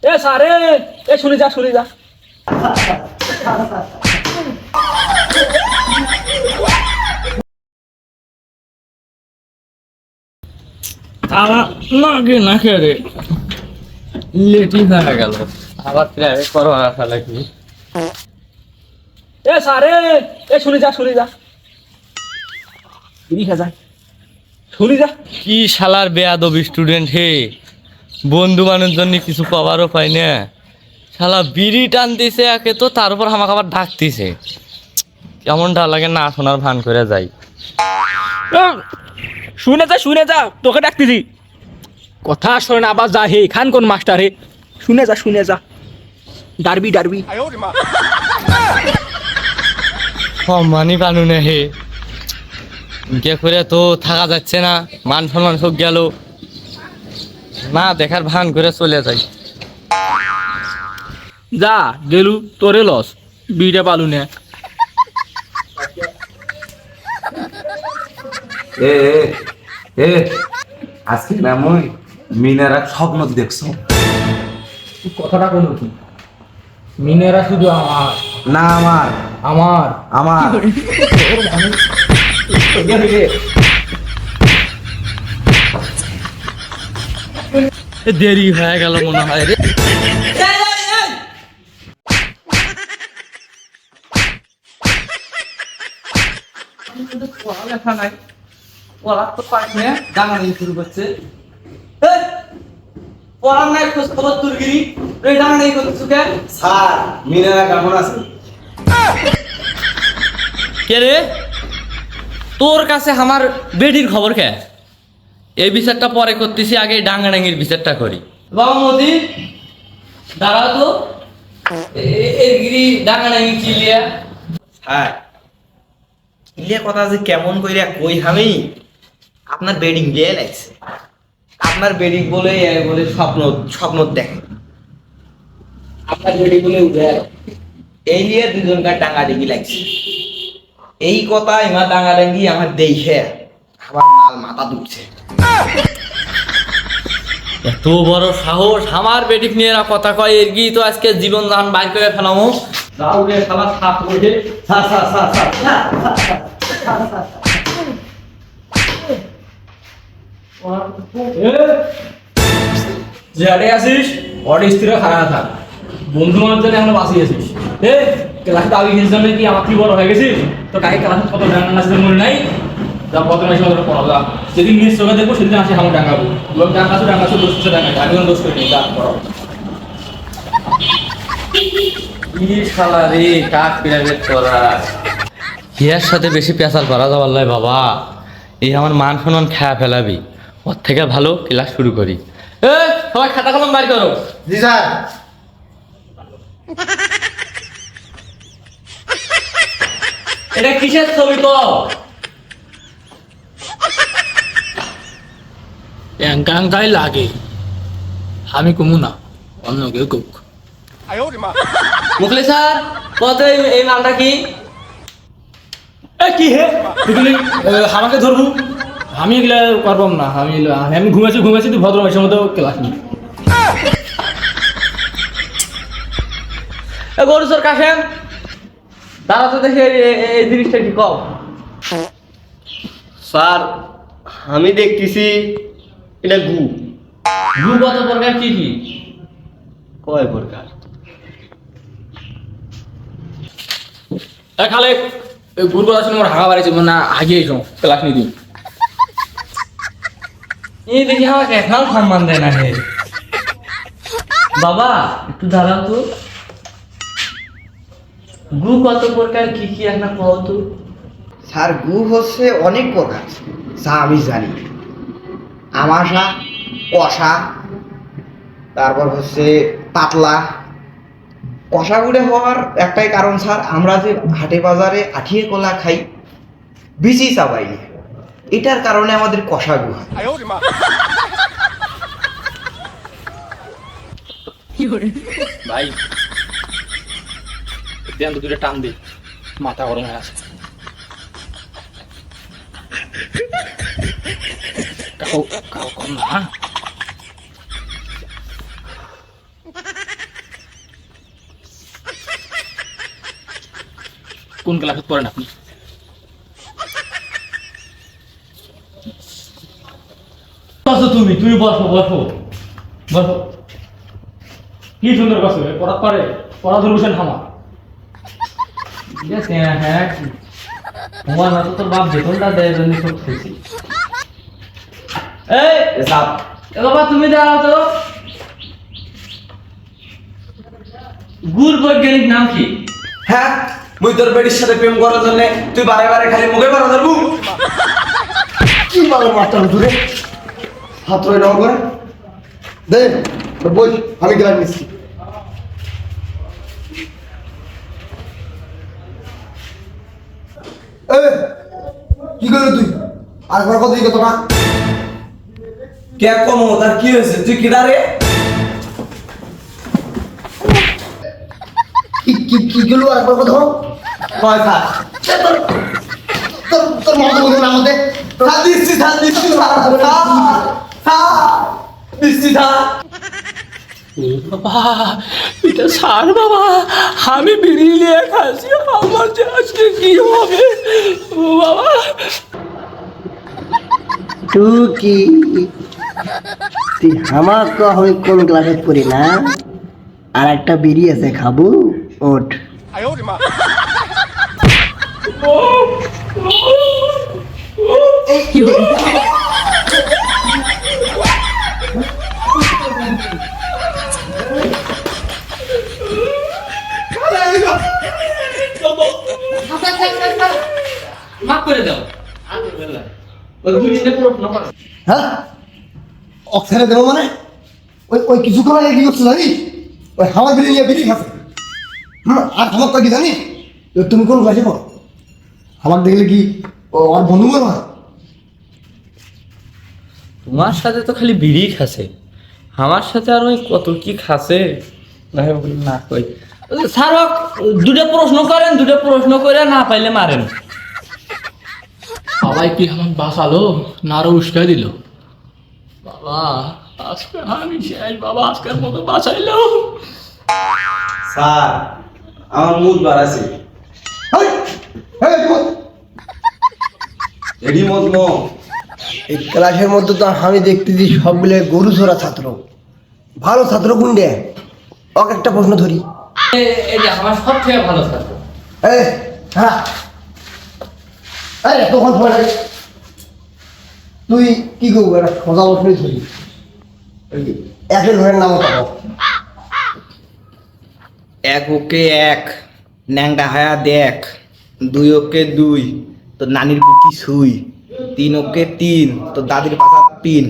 এ সারে এ শুনে যা শুনে যা আমার নাকি না রে লেটি হয়ে গেল আবার প্রাইভেট করবার আশা লাগবে। এ সারে এ শুনে যা শুনে যা বিড়ি খা শুনি যা। কি শালার বেয়াদবি স্টুডেন্ট হে, বন্ধু মানুষের জন্য কিছু কভারও পাই না, শালা বিড়ি টানতেছে একে তো তার উপর আমাকে আবার ডাকতেছে, কেমনটা লাগে না শোনার ভান করে যাই। শুনে যা তোকে ডাকতেছি কথা শোনে না আবার যা হে খান কোন মাস্টার হে শুনে যা ডারবি মানি কানুনে হে কে করে তো থাকা যাচ্ছে না, মান সম্মান সব গেল না, দেখার ভান করে চলে যাই। যা গেলু তোরে লস বিড়িটা পালু না। এ এ আজকে না মই মিনারা স্বপ্ন দেখছো কথাটা কোনো কি মিনেরা শুধু আমার না আমার আমার আমার দেরি হয়ে গেল মনে হয় রে। পড়ালেখা নাই পড়ার তো পাঠ নিয়ে ডাঙানি শুরু করছে পড়ার নাই খোঁজ খবর তুরগিরি এই ডাঙানি করছো কে স্যার মিনারা কেমন আছে? কে রে, তোর কাছে আমার বেডির খবর কে? এই বিচারটা পরে করতেছি, আগে ডাঙ্গাডাঙ্গির বিচারটা করি। বাবা মতি দাঁড়াও তো, এর গিরি ডাঙ্গাডাঙ্গি চিলিয়া। হ্যাঁ ইলিয়া কথা যে কেমন কইরা কই আমি আপনার বেডিং লিয়ে লাগছে, আপনার বেডিং বলে বলে স্বপ্ন স্বপ্ন দেখে আপনার বেডিং বলে উঠে এই লিয়ে দুজনকার ডাঙ্গা ডিঙ্গি লাগছে। এই কথা আমার ডাঙ্গা ডাঙ্গি আমার দেখে আবার মাল মাথা দুটছে। এত বড় সাহস আমার বেডিক নিয়ে এরা কথা কয়, এর গিয়ে তো আজকে জীবন দান বাইর করে ফেলামো। রাউরে শালা সাপ করে যে আসিস অডে স্থির খারাপ থাক বন্ধু মানুষ জন্য এখনো বাঁচি আছিস ক্লাসে তো আগে জন্য কি আমার কি বড় হয়ে গেছিস তো কাকে ক্লাসে কত ডাঙ্গা নাচতে মনে নাই যা বদমাইশ মতো পড়া যা যেদিন নিজের চোখে দেখবো সেদিন আসে আমার ডাঙ্গাবো লোক ডাঙ্গাছো দোষ করছে ডাঙ্গাই আমি কোনো দোষ করিনি যা পড়াও কি শালা রে, কাক প্রাইভেট করা হিয়ার সাথে বেশি পেঁচাল করা যাবার লাই বাবা, এই আমার মান সম্মান খেয়া ফেলাবি, ওর থেকে ভালো ক্লাস শুরু করি। এ সবাই খাতা কলম বাইর করো। জি স্যার। এটা কিসের ছবি তো? গাই লাগে আমি কমু না অন্য কেউ কুক মুখলি স্যার কত এই মালটা কি? কি হে তুই আমাকে ধরবো আমি এগুলা পারবাম না আমি ঘুমাচ্ছি তুই ভদ্র মাসের মতো ক্লাস নি গরু সর কাশেম তারা তো দেখে এই জিনিসটা কি কম। স্যার আমি দেখতেছি এটা গু গু কত প্রকার কি কি? কয় প্রকার? খালে গুরু কথা শুনে আমার হাগা বাড়িছে না আগে এসো ক্লাস নি দিই এই দেখি আমাকে এখন সম্মান দেয় না হে। বাবা একটু দাঁড়াও তো, গু কত প্রকার কি কি একটা কও তো। স্যার গু হচ্ছে অনেক প্রকার যা আমি জানি, আমাশা, কষা, তারপর হচ্ছে পাতলা। কষা গুড়ে হওয়ার একটাই কারণ স্যার, আমরা যে হাটে বাজারে আঠিয়ে কলা খাই বিচি চাবাই না, এটার কারণে আমাদের কষা গু হয়। ভাই দেন তো দুটো টান দি মাথা গরম হয়ে আছে কাউ কাউ কম না কোন ক্লাসে পড়েন আপনি? বসো তুমি বসো বসো বসো। কি সুন্দর বসো, পড়া পারে, পড়া ধরবেন আমার। ঠিক আছে, হ্যাঁ তোমার না তো তোর বাপ বেতনটা দেয় জন্য সব খুশি। এই সাপ এ বাবা তুমি দাঁড়াও তো। গুর বৈজ্ঞানিক নাম কি? হ্যাঁ মুই তোর বেটির সাথে প্রেম করার জন্য তুই বারে বারে খালি মুখে মারা ধরবু। কি বলো মাস্টার দূরে হাত রয়ে নেওয়া করে দে বই, আমি গেলাম নিচ্ছি। কি করলি তুই? আর কথা দিই কত না? কে কমো তার কি হয়েছে? তুই কি রে? কি গেল আর কথা? কয় থাক তোর মতো বলে না আমাদের থাক দিচ্ছি বাবা এটা সার বাবা, আমি বিড়ি নিয়ে খাচ্ছি, আমার যে আজকে কি হবে ও বাবা। টুকি তুই আমার তো আমি কোন ক্লাসে পড়ি না, আর একটা বিড়ি আছে খাবো, ওঠ। মাফ করে দাও। ওই দুই দিনে প্রশ্ন করো। হ্যাঁ অক্সারে দেবো মানে ওই কিছুক্ষণ আগে কি করছো জানিস? ওই হাওয়া বিড়ি নিয়ে বিড়ি খাচ্ছে। আর আমার কি জানিস? তুমি কোন ক্লাসে পড়ো? আমার দেখলে কি ওর বন্ধু বলো না? তোমার সাথে তো খালি বিড়ি খাসে, আমার সাথে আর ওই কত কি খাসে। না কই স্যার দুটো প্রশ্ন করেন, দুটো প্রশ্ন করে না পাইলে মারেন। সবাই কি আমার বাঁচালো না আরো উস্কাই দিল? বাবা আজকে আমি শেষ বাবা, আজকের মতো বাঁচাইলো। স্যার আমার মুড বাড়াছে হেই, হেই, বল। এডি মত নো এই ক্লাসের মধ্যে তো আমি দেখতেছি সবগুলো গরু ছড়া ছাত্র। ভালো ছাত্র কোনটা? ওকে একটা প্রশ্ন ধরি। এই যে আমার সব থেকে ভালো ছাত্র। এই হ্যাঁ এই তখন সময় লাগে। তুই কি করবো? একটা সোজা প্রশ্নই ধরি। ওই একের ঘরের নাম পাবো। এক ওকে এক, ন্যাংটা হায়া দেখ। দুই ওকে দুই, তো নানির বুকি সুই। তিন ওকে তিন, তো দাদির পাতা পিন।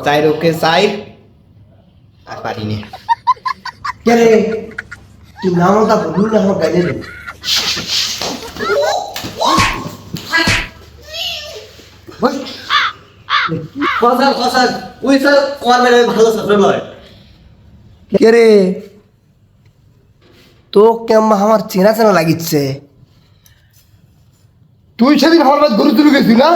চার ওকে চার, আর পারি নে। কে রে তুই নামটা বলুন না আমার গাইডে দেবো। কে রে তো কেমন আমার চেনা চেনা লাগিচ্ছে? তুই সেদিন আমার গরু তুলে গেছিস না?